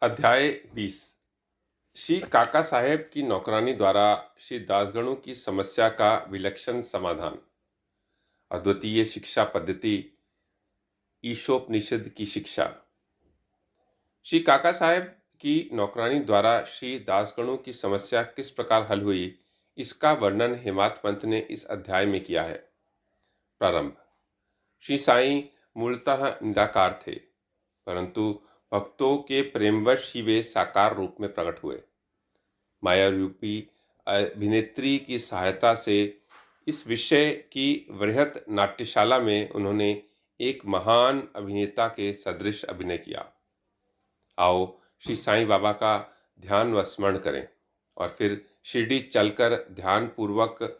अध्याय 20। श्री काका साहेब की नौकरानी द्वारा श्री दासगणों की समस्या का विलक्षण समाधान। अद्वितीय शिक्षा पद्धति, ईशोपनिषद की शिक्षा। श्री काका साहेब की नौकरानी द्वारा श्री दासगणों की समस्या किस प्रकार हल हुई, इसका वर्णन हेमात पंत ने इस अध्याय में किया है। प्रारंभ। श्री साईं मूलतः निराकार थे, परंतु भक्तों के प्रेमवश ही वे साकार रूप में प्रकट हुए। माया रूपी अभिनेत्री की सहायता से इस विषय की वृहत नाट्यशाला में उन्होंने एक महान अभिनेता के सदृश अभिनय किया। आओ श्री साईं बाबा का ध्यान व स्मरण करें और फिर शिरडी चलकर ध्यान पूर्वक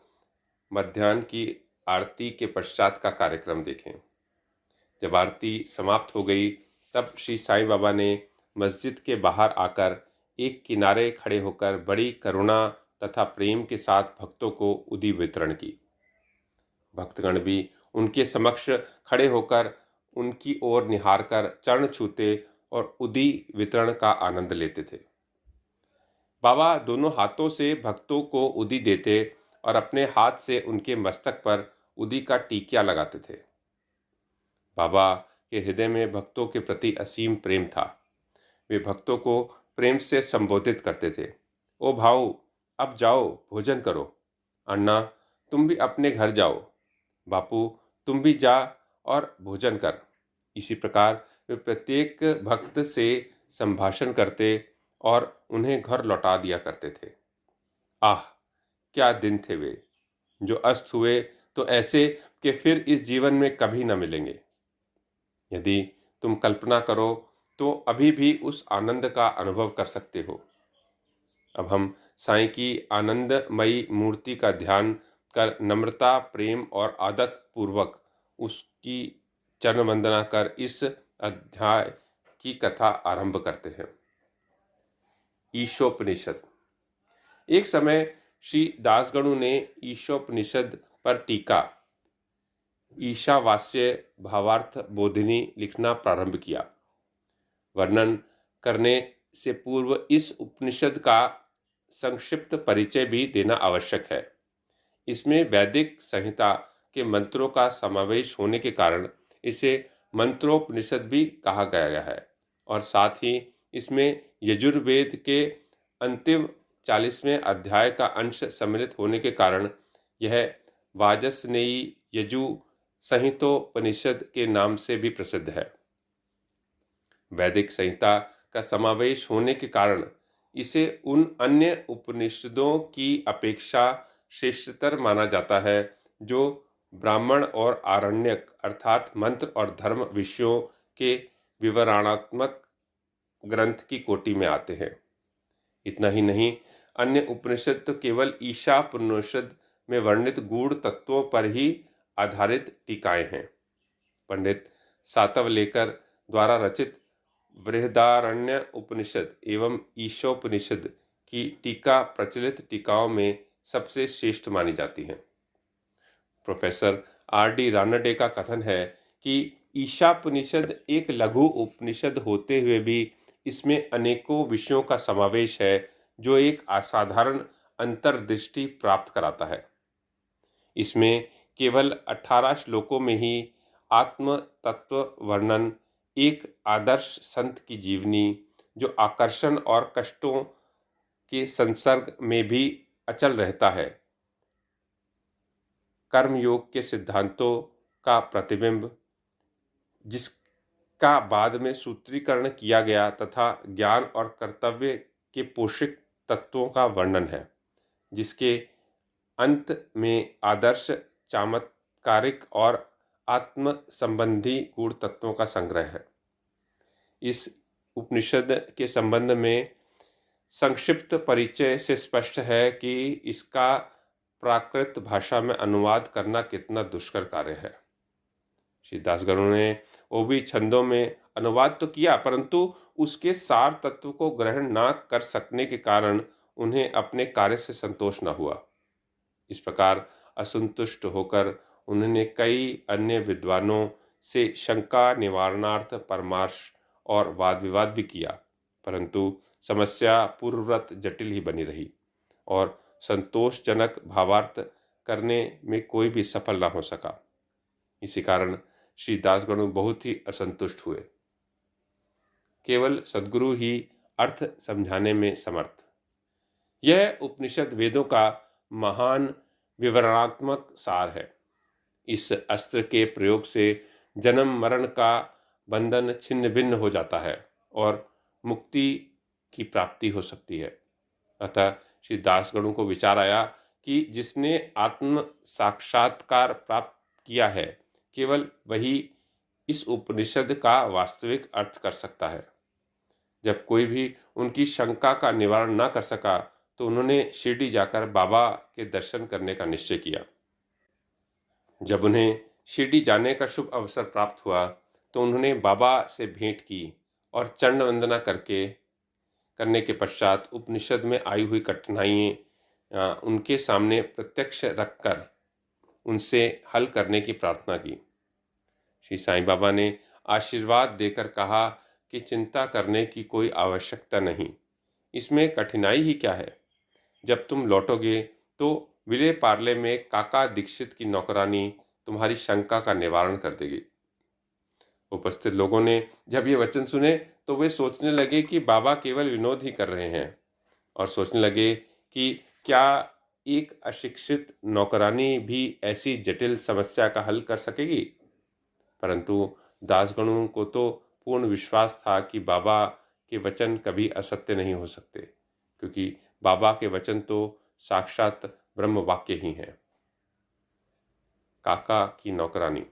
मध्याह्न की आरती के पश्चात का कार्यक्रम देखें। जब आरती समाप्त हो गई तब श्री साईं बाबा ने मस्जिद के बाहर आकर एक किनारे खड़े होकर बड़ी करुणा तथा प्रेम के साथ भक्तों को उदी वितरण की। भक्तगण भी उनके समक्ष खड़े होकर उनकी ओर निहारकर चरण छूते और उदी वितरण का आनंद लेते थे। बाबा दोनों हाथों से भक्तों को उदी देते और अपने हाथ से उनके मस्तक पर उदी का टीकिया लगाते थे। बाबा के हृदय में भक्तों के प्रति असीम प्रेम था। वे भक्तों को प्रेम से संबोधित करते थे। ओ भाऊ, अब जाओ भोजन करो। अन्ना, तुम भी अपने घर जाओ। बापू, तुम भी जा और भोजन कर। इसी प्रकार वे प्रत्येक भक्त से संभाषण करते और उन्हें घर लौटा दिया करते थे। आह, क्या दिन थे वे, जो अस्त हुए तो ऐसे कि फिर इस जीवन में कभी न मिलेंगे। यदि तुम कल्पना करो तो अभी भी उस आनंद का अनुभव कर सकते हो। अब हम साईं की आनंदमयी मूर्ति का ध्यान कर नम्रता, प्रेम और आदर पूर्वक उसकी चरण वंदना कर इस अध्याय की कथा आरंभ करते हैं। ईशोपनिषद। एक समय श्री दासगणु ने ईशोपनिषद पर टीका ईशावास्य भावार्थ बोधिनी लिखना प्रारंभ किया। वर्णन करने से पूर्व इस उपनिषद का संक्षिप्त परिचय भी देना आवश्यक है। इसमें वैदिक संहिता के मंत्रों का समावेश होने के कारण इसे मंत्रोपनिषद भी कहा गया है और साथ ही इसमें यजुर्वेद के अंतिम 40वें अध्याय का अंश सम्मिलित होने के कारण यह वाजसनेयी यजु संहितोपनिषद के नाम से भी प्रसिद्ध है। वैदिक संहिता का समावेश होने के कारण इसे उन अन्य उपनिषदों की अपेक्षा श्रेष्ठतर माना जाता है जो ब्राह्मण और आरण्यक अर्थात मंत्र और धर्म विषयों के विवरणात्मक ग्रंथ की कोटि में आते हैं। इतना ही नहीं, अन्य उपनिषद तो केवल ईशापनिषद में वर्णित गूढ़ तत्वों पर ही आधारित टीकाएं हैं। पंडित सातवलेकर द्वारा रचित बृहदारण्य उपनिषद एवं ईशोपनिषद की टीका प्रचलित टीकाओं में सबसे श्रेष्ठ मानी जाती है। Professor R.D. रानडे का कथन है कि ईशापनिषद एक लघु उपनिषद होते हुए भी इसमें अनेकों विषयों का समावेश है जो एक असाधारण अंतर्दृष्टि प्राप्त कराता है। इसमें केवल 18 श्लोकों में ही आत्म तत्व वर्णन, एक आदर्श संत की जीवनी जो आकर्षण और कष्टों के संसर्ग में भी अचल रहता है, कर्मयोग के सिद्धांतों का प्रतिबिंब जिसका बाद में सूत्रीकरण किया गया तथा ज्ञान और कर्तव्य के पोषक तत्वों का वर्णन है, जिसके अंत में आदर्श, चमत्कारिक और आत्म संबंधी गूढ़ तत्वों का संग्रह है। इस उपनिषद के संबंध में संक्षिप्त परिचय से स्पष्ट है कि इसका प्राकृत भाषा में अनुवाद करना कितना दुष्कर कार्य है। श्री दासगणु ने ओवी छंदों में अनुवाद तो किया, परंतु उसके सार तत्व को ग्रहण न कर सकने के कारण उन्हें अपने कार्य से संतोष न हुआ। इस प्रकार असंतुष्ट होकर उन्होंने कई अन्य विद्वानों से शंका निवारणार्थ परामर्श और वाद विवाद भी किया, परंतु समस्या पूर्ववत जटिल ही बनी रही और संतोषजनक भावार्थ करने में कोई भी सफल न हो सका। इसी कारण श्री दासगणु बहुत ही असंतुष्ट हुए। केवल सद्गुरु ही अर्थ समझाने में समर्थ। यह उपनिषद वेदों का महान विवरणात्मक सार है। इस अस्त्र के प्रयोग से जन्म मरण का बंधन छिन्न भिन्न हो जाता है और मुक्ति की प्राप्ति हो सकती है। अतः श्री दासगणु को विचार आया कि जिसने आत्म साक्षात्कार प्राप्त किया है, केवल वही इस उपनिषद का वास्तविक अर्थ कर सकता है। जब कोई भी उनकी शंका का निवारण न कर सका तो उन्होंने शिरडी जाकर बाबा के दर्शन करने का निश्चय किया। जब उन्हें शिरडी जाने का शुभ अवसर प्राप्त हुआ तो उन्होंने बाबा से भेंट की और चरण वंदना करने के पश्चात उपनिषद में आई हुई कठिनाइयाँ उनके सामने प्रत्यक्ष रखकर उनसे हल करने की प्रार्थना की। श्री साईं बाबा ने आशीर्वाद देकर कहा कि चिंता करने की कोई आवश्यकता नहीं, इसमें कठिनाई ही क्या है। जब तुम लौटोगे तो विले पार्ले में काका दीक्षित की नौकरानी तुम्हारी शंका का निवारण कर देगी। उपस्थित लोगों ने जब ये वचन सुने तो वे सोचने लगे कि बाबा केवल विनोद ही कर रहे हैं और सोचने लगे कि क्या एक अशिक्षित नौकरानी भी ऐसी जटिल समस्या का हल कर सकेगी। परंतु दासगणु को तो पूर्ण विश्वास था कि बाबा के वचन कभी असत्य नहीं हो सकते, क्योंकि बाबा के वचन तो साक्षात ब्रह्म वाक्य ही हैं। काका की नौकरानी।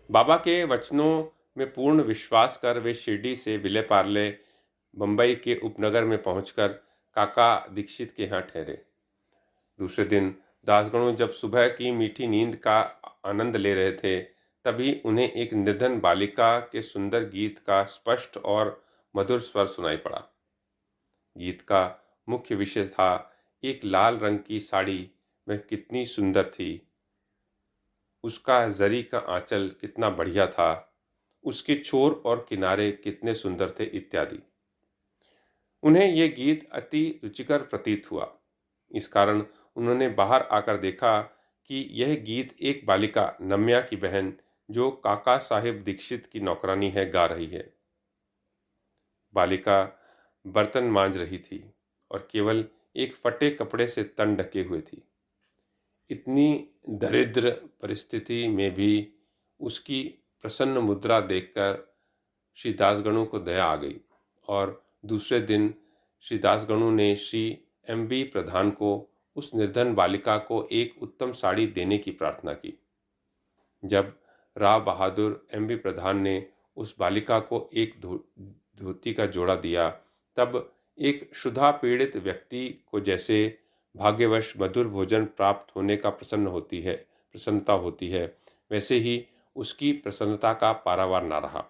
बाबा के वचनों में पूर्ण विश्वास कर वे शिरडी से विले पार्ले बंबई के उपनगर में पहुंचकर काका दीक्षित के यहाँ ठहरे। दूसरे दिन दासगणु जब सुबह की मीठी नींद का आनंद ले रहे थे, तभी उन्हें एक निर्धन बालिका के सुंदर गीत का स्पष्ट और मधुर स्वर सुनाई पड़ा। गीत का मुख्य विषय था एक लाल रंग की साड़ी, वह कितनी सुंदर थी, उसका जरी का आंचल कितना बढ़िया था, उसके छोर और किनारे कितने सुंदर थे इत्यादि। उन्हें यह गीत अति रुचिकर प्रतीत हुआ। इस कारण उन्होंने बाहर आकर देखा कि यह गीत एक बालिका नम्या की बहन, जो काका साहिब दीक्षित की नौकरानी है, गा रही है। बालिका बर्तन मांज रही थी और केवल एक फटे कपड़े से तन ढके हुए थी। इतनी दरिद्र परिस्थिति में भी उसकी प्रसन्न मुद्रा देखकर श्री दासगणु को दया आ गई और दूसरे दिन श्री दासगणु ने श्री M.B. प्रधान को उस निर्धन बालिका को एक उत्तम साड़ी देने की प्रार्थना की। जब राव बहादुर M.B. प्रधान ने उस बालिका को एक धोती का जोड़ा दिया, तब एक क्षुधा पीड़ित व्यक्ति को जैसे भाग्यवश मधुर भोजन प्राप्त होने का प्रसन्नता होती है, वैसे ही उसकी प्रसन्नता का पारावार ना रहा।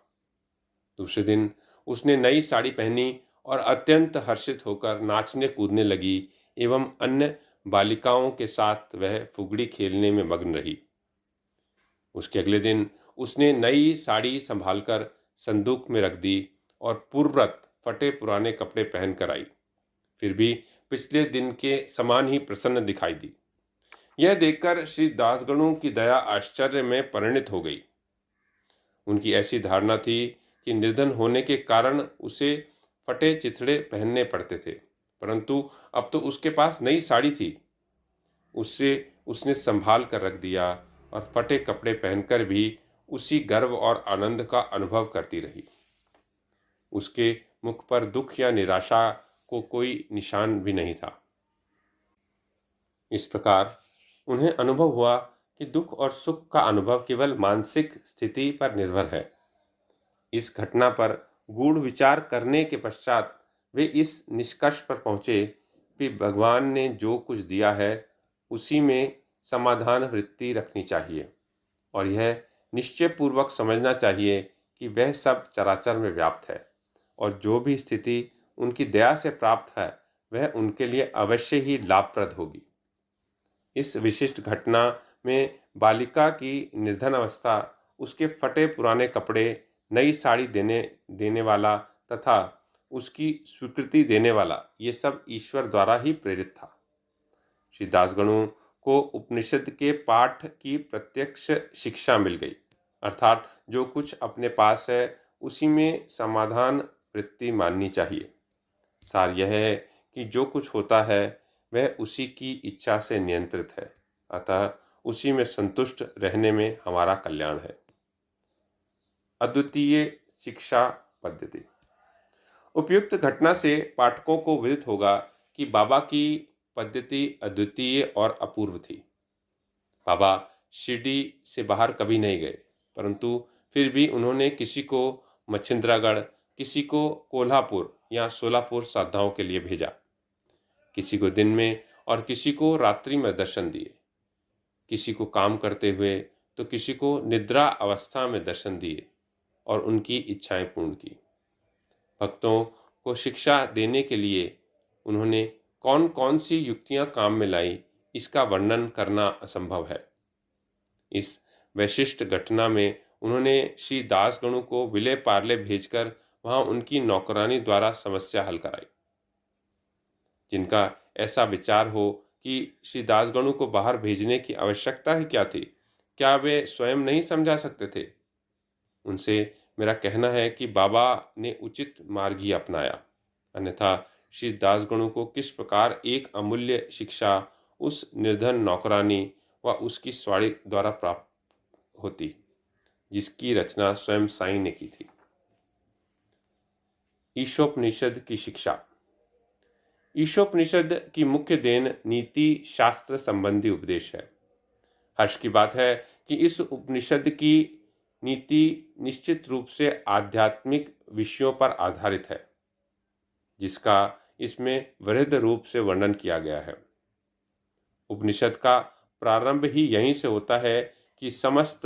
दूसरे दिन उसने नई साड़ी पहनी और अत्यंत हर्षित होकर नाचने कूदने लगी एवं अन्य बालिकाओं के साथ वह फुगड़ी खेलने में मग्न रही। उसके अगले दिन उसने नई साड़ी संभालकर संदूक में रख दी और पूर्ववत फटे पुराने कपड़े पहन कर आई, फिर भी पिछले दिन के समान ही प्रसन्न दिखाई दी। यह देखकर श्री दासगणु की दया आश्चर्य में परिणित हो गई। उनकी ऐसी धारणा थी कि निर्धन होने के कारण उसे फटे चिथड़े पहनने पड़ते थे, परंतु अब तो उसके पास नई साड़ी थी। उसने संभाल कर रख दिया और फटे कपड़े पहनकर भी उसी गर्व और आनंद का अनुभव करती रही। उसके मुख पर दुख या निराशा को कोई निशान भी नहीं था। इस प्रकार उन्हें अनुभव हुआ कि दुख और सुख का अनुभव केवल मानसिक स्थिति पर निर्भर है। इस घटना पर गूढ़ विचार करने के पश्चात वे इस निष्कर्ष पर पहुँचे कि भगवान ने जो कुछ दिया है उसी में समाधान वृत्ति रखनी चाहिए और यह निश्चयपूर्वक समझना चाहिए कि वह सब चराचर में व्याप्त है और जो भी स्थिति उनकी दया से प्राप्त है वह उनके लिए अवश्य ही लाभप्रद होगी। इस विशिष्ट घटना में बालिका की निर्धन अवस्था, उसके फटे पुराने कपड़े, नई साड़ी देने वाला तथा उसकी स्वीकृति देने वाला, ये सब ईश्वर द्वारा ही प्रेरित था। श्री दासगणु को उपनिषद के पाठ की प्रत्यक्ष शिक्षा मिल गई, अर्थात जो कुछ अपने पास है उसी में समाधान वृत्ति माननी चाहिए। सार यह है कि जो कुछ होता है वह उसी की इच्छा से नियंत्रित है, अतः उसी में संतुष्ट रहने में हमारा कल्याण है। अद्वितीय शिक्षा पद्धति। उपयुक्त घटना से पाठकों को विदित होगा कि बाबा की पद्धति अद्वितीय और अपूर्व थी। बाबा शिरडी से बाहर कभी नहीं गए, परंतु फिर भी उन्होंने किसी को मच्छिंद्रागढ़, किसी को कोल्हापुर या सोलापुर साधनाओं के लिए भेजा। किसी को दिन में और किसी को रात्रि में दर्शन दिए। किसी को काम करते हुए तो किसी को निद्रा अवस्था में दर्शन दिए और उनकी इच्छाएं पूर्ण की। भक्तों को शिक्षा देने के लिए उन्होंने कौन कौन सी युक्तियां काम में लाई, इसका वर्णन करना असंभव है। इस वैशिष्ट घटना में उन्होंने श्री दासगणु को विले पार्ले भेजकर वहां उनकी नौकरानी द्वारा समस्या हल कराई। जिनका ऐसा विचार हो कि श्री दासगणु को बाहर भेजने की आवश्यकता ही क्या थी, क्या वे स्वयं नहीं समझा सकते थे? उनसे मेरा कहना है कि बाबा ने उचित मार्ग ही अपनाया, अन्यथा श्री दासगणु को किस प्रकार एक अमूल्य शिक्षा उस निर्धन नौकरानी व उसकी स्वाड़ी द्वारा प्राप्त होती, जिसकी रचना स्वयं साईं ने की थी। ईशोपनिषद की शिक्षा। ईशोपनिषद की मुख्य देन नीति शास्त्र संबंधी उपदेश है। हर्ष की बात है कि इस उपनिषद की नीति निश्चित रूप से आध्यात्मिक विषयों पर आधारित है, जिसका इसमें वृहद रूप से वर्णन किया गया है। उपनिषद का प्रारंभ ही यहीं से होता है कि समस्त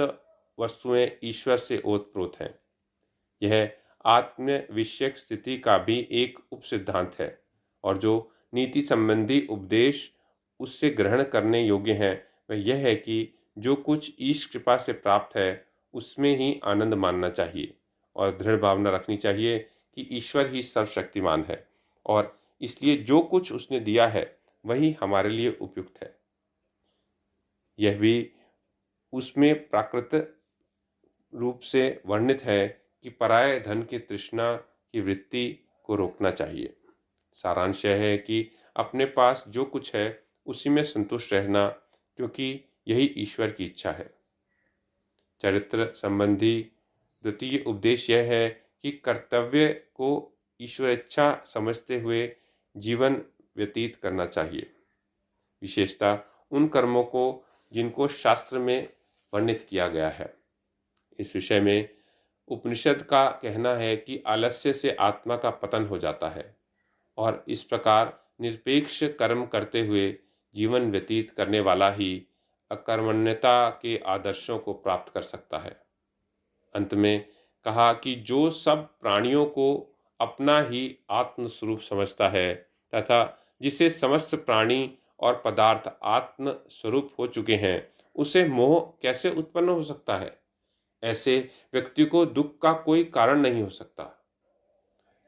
वस्तुएं ईश्वर से ओतप्रोत हैं। यह आत्म विषयक स्थिति का भी एक उपसिद्धांत है और जो नीति संबंधी उपदेश उससे ग्रहण करने योग्य हैं वह यह है कि जो कुछ ईश कृपा से प्राप्त है उसमें ही आनंद मानना चाहिए और दृढ़ भावना रखनी चाहिए कि ईश्वर ही सर्वशक्तिमान है और इसलिए जो कुछ उसने दिया है वही हमारे लिए उपयुक्त है। यह भी उसमें प्राकृत रूप से वर्णित है कि पराये धन की तृष्णा की वृत्ति को रोकना चाहिए। सारांश यह है कि अपने पास जो कुछ है उसी में संतुष्ट रहना, क्योंकि यही ईश्वर की इच्छा है। चरित्र संबंधी द्वितीय उपदेश यह है कि कर्तव्य को ईश्वर इच्छा समझते हुए जीवन व्यतीत करना चाहिए, विशेषतः उन कर्मों को जिनको शास्त्र में वर्णित किया गया है। इस विषय में उपनिषद का कहना है कि आलस्य से आत्मा का पतन हो जाता है और इस प्रकार निरपेक्ष कर्म करते हुए जीवन व्यतीत करने वाला ही अकर्मण्यता के आदर्शों को प्राप्त कर सकता है। अंत में कहा कि जो सब प्राणियों को अपना ही आत्म स्वरूप समझता है तथा जिसे समस्त प्राणी और पदार्थ आत्म स्वरूप हो चुके हैं, उसे मोह कैसे उत्पन्न हो सकता है? ऐसे व्यक्ति को दुख का कोई कारण नहीं हो सकता।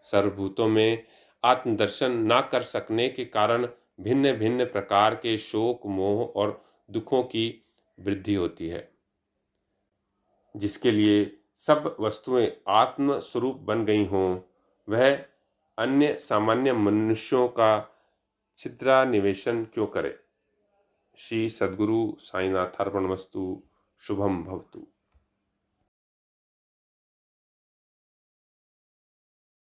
सर्वभूतों में आत्मदर्शन ना कर सकने के कारण भिन्न भिन्न प्रकार के शोक, मोह और दुखों की वृद्धि होती है। जिसके लिए सब वस्तुएं आत्म स्वरूप बन गई हों, वह अन्य सामान्य मनुष्यों का छिद्रान्वेषण क्यों करे? श्री सद्गुरु साईनाथ अर्पणमस्तु। शुभम भवतु।